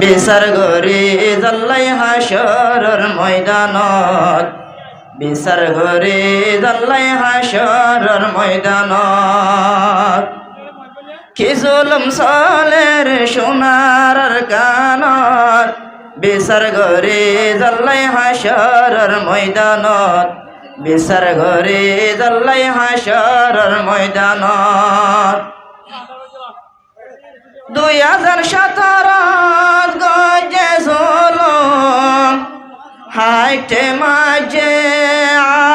বিচার গরে জাল্লাই হাসরের ময়দানত বিচার গরে জাল্লাই হাসরের ময়দানত কি জুলুম চলের সোনার কানত বিচার গরে জাল্লাই হাসরের ময়দানত বিচার গরে জাল্লাই হাসরের ময়দানত 2017 গজে জুলুম হাইটে মাঝে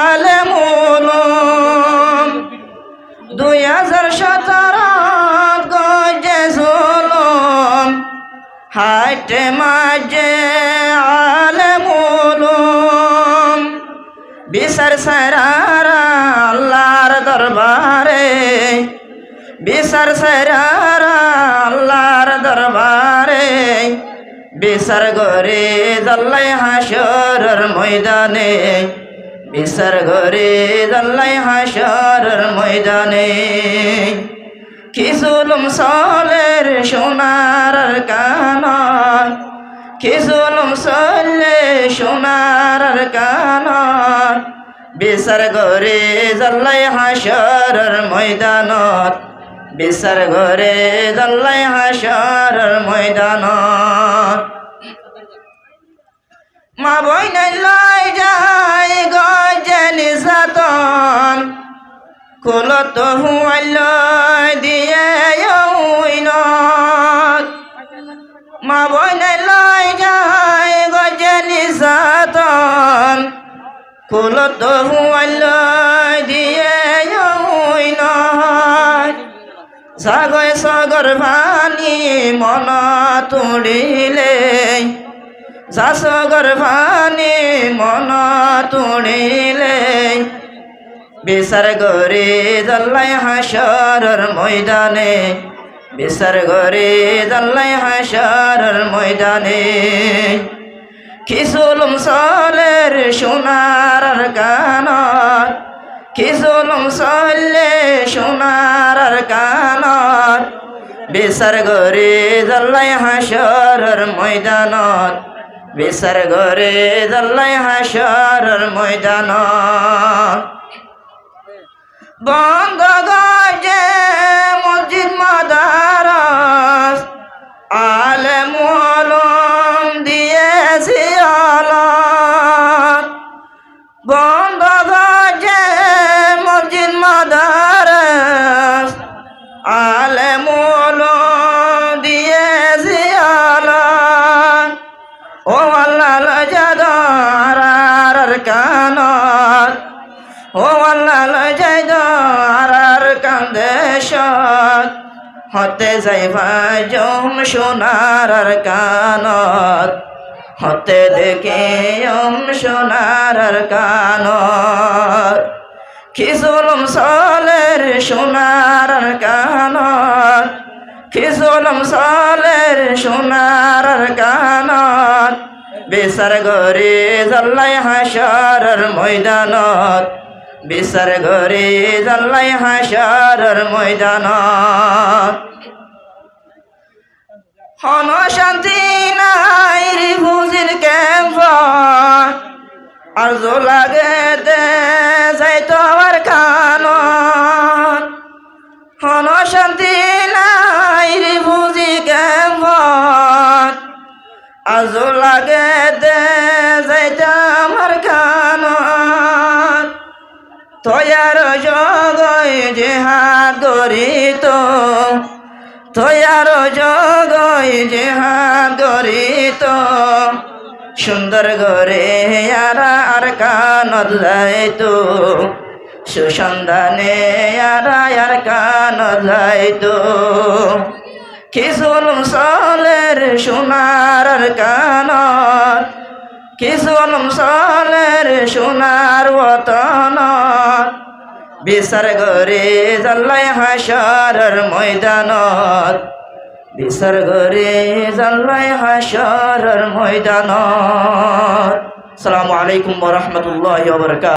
আলেম উলুম 2017 গজে জুলুম হাইটে মাঝে আলেম উলুম বিচার সারারা আল্লাহর দরবারে বিচার সারারা আল্লাহর দরবারে বিচার গরে জাল্লাই হাসরের ময়দানে বিচার গরে জাল্লাই হাসরের ময়দানে কি জুলুম চলের সোনার কানত কি জুলুম চলে সোনার কানত বিচার গরে জাল্লাই হাসরের ময়দানত বিচার গরে জাল্লাই হাসরের ময়দানত মা বইনাই লাই যায় গজে নির্যাতন কুলত হুয়াইল দিয়ে ওইনত মা বইনাই লাই যায় গজে নির্যাতন কুলত হুয়াইল দিয়ে ওইনত সাগয় সাগর ভানি মন তুড়িলে সাগর ভানি মন তুড়িলে বিচার গরে জাল্লাই হাসরের ময়দানে বিচার গরে জাল্লাই হাসরের ময়দানে কি জুলুম চলের সোনার কানত কি জুলুম চলে সোনার কানত বিচার গরে জাল্লাই হাসরের ময়দানত বিচার গরে জাল্লাই হাসরের ময়দানত বন্ধ গজে মসজিদ মাদারাস আলেম উলুম দিয়েছি আলাম বন্ধ গজে মসজিদ মাদারাস আলেম উলুম দিয়েছি আলাম ও আল্লাহ জাদার কানত ও আল্লাহ জাদার কান্দেশত হতে যাইবা জম সোনার কানত হতে দেখে সোনার কানত কি জুলুম চলের সোনার কানত কি জুলুম চলের সোনার কানত বিচার গরে জাল্লাই হাসরের ময়দানত বিচার গরে জাল্লাই হাসরের ময়দানত হন শান্তি নাই রিফুজির ক্যাম্প আর জো লাগে দে যাইতো আর কানত হন শান্তি নাই রিফুজি ক্যাম্প আর জো লাগে দে যাইতো আমার কানত তয়ার জগয় জেহাদ গরিত তয়ার জগয় জেহাদ গরিত সুন্দর গরে আর কানত যাইতো সুসন্ধানে আর কানত যাইতো কি জুলুম চলের সোনার কানত কি জুলুম চলের সোনার ওতনত বিচার গরে জাল্লাই হাসরের ময়দানত বিচার গরে জাল্লাই হাসরের ময়দানত। আসসালামু আলাইকুম ওয়া রাহমাতুল্লাহি ওয়া বারাকাতুহু।